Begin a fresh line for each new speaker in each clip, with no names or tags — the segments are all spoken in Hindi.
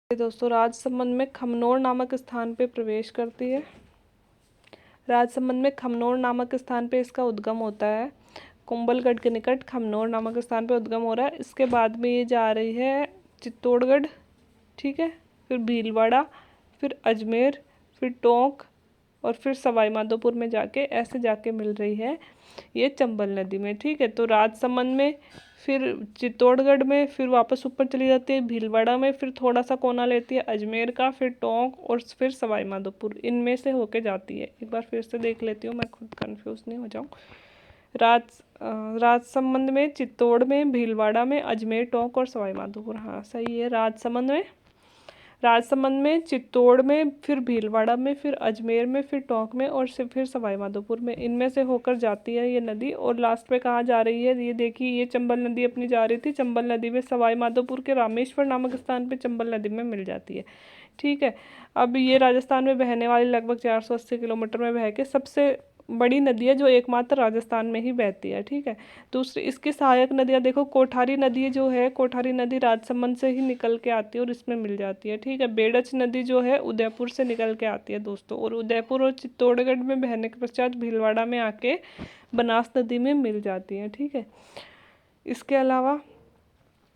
दोस्तों, राजसमंद में खमनोर नामक स्थान पे प्रवेश करती है। राजसमंद में खमनोर नामक स्थान पे इसका उद्गम होता है। कुंभलगढ़ के निकट खमनोर नामक स्थान पे उद्गम हो रहा है। इसके बाद में ये जा रही है चित्तौड़गढ़, ठीक है, फिर भीलवाड़ा, फिर अजमेर, फिर टोंक और फिर सवाई माधोपुर में जाके ऐसे जाके मिल रही है ये चंबल नदी में, ठीक है। तो राजसमंद में, फिर चित्तौड़गढ़ में, फिर वापस ऊपर चली जाती है भीलवाड़ा में, फिर थोड़ा सा कोना लेती है अजमेर का, फिर टोंक और फिर सवाई माधोपुर, इनमें से होके जाती है। एक बार फिर से देख लेती हूँ, मैं खुद कंफ्यूज नहीं हो जाऊँ। राजसमंद में, चित्तौड़ में, भीलवाड़ा में, अजमेर, टोंक और सवाई माधोपुर, हाँ सही है। राजसमंद में, चित्तौड़ में, फिर भीलवाड़ा में, फिर अजमेर में, फिर टोंक में और फिर सवाई माधोपुर में, इनमें से होकर जाती है ये नदी। और लास्ट में कहाँ जा रही है ये देखिए, ये चंबल नदी अपनी जा रही थी। चंबल नदी में सवाई माधोपुर के रामेश्वर नामक स्थान पे चंबल नदी में मिल जाती है, ठीक है। अब ये राजस्थान में बहने वाली लगभग 480 किलोमीटर में बह के सबसे बड़ी नदी है जो एकमात्र राजस्थान में ही बहती है, ठीक है। दूसरी इसकी सहायक नदियाँ देखो, कोठारी नदी जो है, कोठारी नदी राजसमंद से ही निकल के आती है और इसमें मिल जाती है, ठीक है। बेड़च नदी जो है उदयपुर से निकल के आती है दोस्तों, और उदयपुर और चित्तौड़गढ़ में बहने के पश्चात भीलवाड़ा में आके बनास नदी में मिल जाती है, ठीक है। इसके अलावा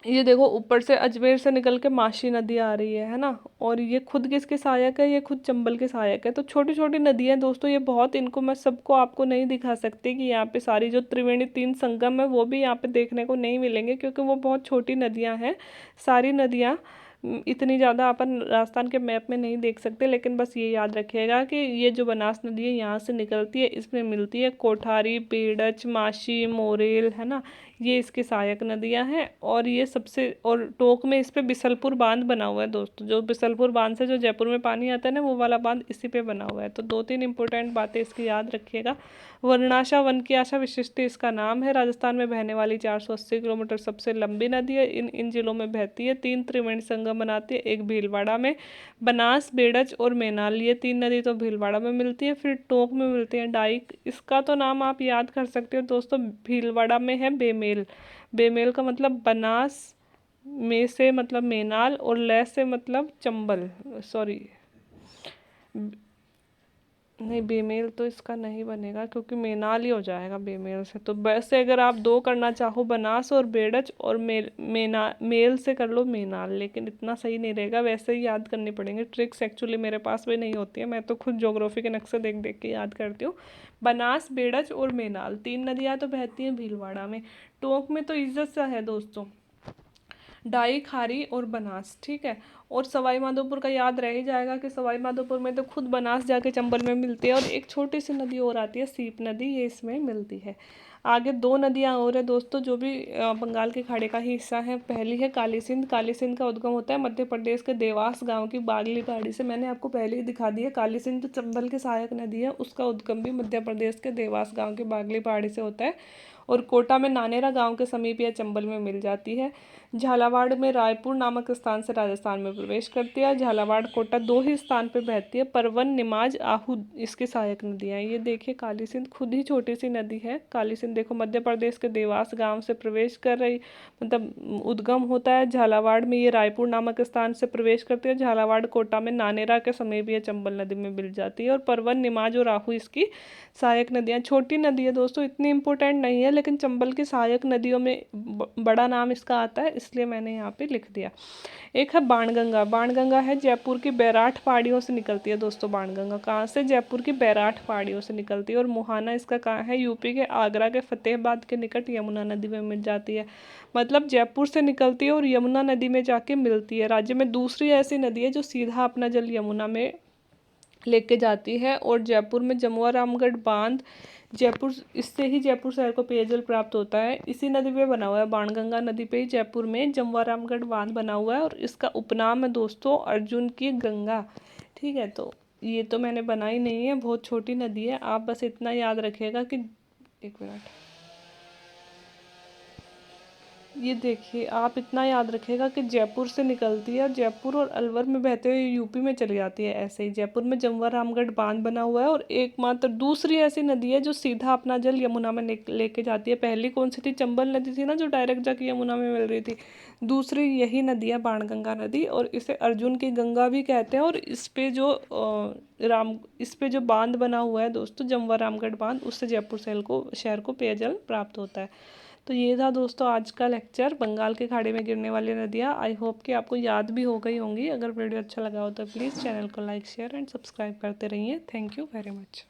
ये देखो, ऊपर से अजमेर से निकल के माशी नदी आ रही है ना, और ये खुद किसके सहायक है, ये खुद चंबल के सहायक है। तो छोटी छोटी नदियाँ दोस्तों, ये बहुत, इनको मैं सबको आपको नहीं दिखा सकती कि यहाँ पे सारी जो त्रिवेणी तीन संगम है वो भी यहाँ पे देखने को नहीं मिलेंगे, क्योंकि वो बहुत छोटी नदियाँ हैं। सारी नदियाँ इतनी ज़्यादा अपन राजस्थान के मैप में नहीं देख सकते, लेकिन बस ये याद रखिएगा कि ये जो बनास नदी है यहाँ से निकलती है, इसमें मिलती है कोठारी, बेड़च, माशी, मोरेल, है ना, ये इसकी सहायक नदियाँ हैं। और ये सबसे, और टोंक में इस पे बिसलपुर बांध बना हुआ है दोस्तों, जो बिसलपुर बांध से जो जयपुर में पानी आता है ना, वो वाला बांध इसी पे बना हुआ है। तो दो तीन इंपॉर्टेंट बातें इसकी याद रखिएगा। वर्णाशा, वन की आशा विशिष्ट इसका नाम है। राजस्थान में बहने वाली 480 किलोमीटर सबसे लंबी नदी है। इन जिलों में बहती है, 3 त्रिवेणी संगम बनाती है, एक भीलवाड़ा में, बनास, बेड़च और मेनाल, ये 3 नदी तो भीलवाड़ा में मिलती है। फिर टोंक में मिलती है डाइक, इसका तो नाम आप याद कर सकते हो दोस्तों, भीलवाड़ा में है बेमेल। बेमेल का मतलब बनास, में से मतलब मेनाल और ले से मतलब चंबल, सॉरी नहीं, बेमेल तो इसका नहीं बनेगा क्योंकि मेनाल ही हो जाएगा बेमेल से। तो वैसे अगर आप दो करना चाहो, बनास और बेड़च, और मेल से कर लो मेनाल, लेकिन इतना सही नहीं रहेगा, वैसे ही याद करनी पड़ेंगे। ट्रिक्स एक्चुअली मेरे पास भी नहीं होती है, मैं तो खुद ज्योग्राफी के नक्शे देख देख के याद करती हूँ। बनास, बेड़च और मेनाल 3 नदियाँ तो बहती हैं भीलवाड़ा में। टोंक में तो इज्जत सा है दोस्तों, डाई, खारी और बनास, ठीक है। और सवाई माधोपुर का याद रह ही जाएगा कि सवाई माधोपुर में तो खुद बनास जाके चंबल में मिलती है, और एक छोटी सी नदी और आती है सीप नदी, ये इसमें मिलती है। आगे 2 नदियाँ और है दोस्तों जो भी बंगाल के खाड़ी का ही हिस्सा है। पहली है काली सिंध। काली सिंध का उद्गम होता है मध्य प्रदेश के देवास गांव की बागली पहाड़ी से। मैंने आपको पहले ही दिखा दी है, काली सिंध चंबल की सहायक नदी है, उसका उद्गम भी मध्य प्रदेश के देवास गाँव की बागली पहाड़ी से होता है, और कोटा में नानेरा गांव के समीप यह चंबल में मिल जाती है। झालावाड़ में रायपुर नामक स्थान से राजस्थान में प्रवेश करती है। झालावाड़ कोटा 2 ही स्थान पर बहती है। परवन, निमाज, आहू इसकी सहायक नदियाँ हैं। ये देखिए, काली सिंध खुद ही छोटी सी नदी है। काली सिंध देखो मध्य प्रदेश के देवास गांव से प्रवेश कर रही, मतलब उद्गम होता है झालावाड़ में, ये रायपुर नामक स्थान से प्रवेश करती है। झालावाड़ कोटा में नानेरा के समीप ये चंबल नदी में मिल जाती है। और परवन, निमाज और आहू इसकी सहायक नदियाँ। छोटी नदी है दोस्तों, इतनी इंपॉर्टेंट नहीं है, लेकिन चंबल की सहायक नदियों में बड़ा नाम इसका आता है, इसलिए मैंने यहाँ पे लिख दिया। एक है बाणगंगा। बाणगंगा है जयपुर की बैराठ पहाड़ियों से निकलती है दोस्तों। बाणगंगा कहाँ से, जयपुर की बैराठ पहाड़ियों से निकलती है। और मुहाना इसका कहाँ है, यूपी के आगरा के फतेहाबाद के निकट यमुना नदी में मिल जाती है। मतलब जयपुर से निकलती है और यमुना नदी में जाके मिलती है। राज्य में दूसरी ऐसी नदी है जो सीधा अपना जल यमुना में लेके जाती है। और जयपुर में जमुआ रामगढ़ बांध, जयपुर, इससे ही जयपुर शहर को पेयजल प्राप्त होता है। इसी नदी पे बना हुआ है, बाणगंगा नदी पे ही जयपुर में जमुआ रामगढ़ बांध बना हुआ है, और इसका उपनाम है दोस्तों अर्जुन की गंगा, ठीक है। तो ये तो मैंने बनाई नहीं है, बहुत छोटी नदी है, आप बस इतना याद रखिएगा कि, एक मिनट, ये देखिए, आप इतना याद रखिएगा कि जयपुर से निकलती है और जयपुर और अलवर में बहते हुए यूपी में चली जाती है। ऐसे ही जयपुर में जमवा रामगढ़ बांध बना हुआ है, और एकमात्र दूसरी ऐसी नदी है जो सीधा अपना जल यमुना में लेके जाती है। पहली कौन सी थी? चंबल नदी थी ना, जो डायरेक्ट जाके यमुना में मिल रही थी। दूसरी यही नदी है बाणगंगा नदी, और इसे अर्जुन की गंगा भी कहते हैं। और इस पे जो इस पे जो बांध बना हुआ है दोस्तों, जमवा रामगढ़ बांध, उससे जयपुर शहर को पेयजल प्राप्त होता है। तो ये था दोस्तों आज का लेक्चर, बंगाल के खाड़ी में गिरने वाली नदियाँ। आई होप कि आपको याद भी हो गई होंगी। अगर वीडियो अच्छा लगा हो तो प्लीज़ चैनल को लाइक शेयर एंड सब्सक्राइब करते रहिए। Thank you very much.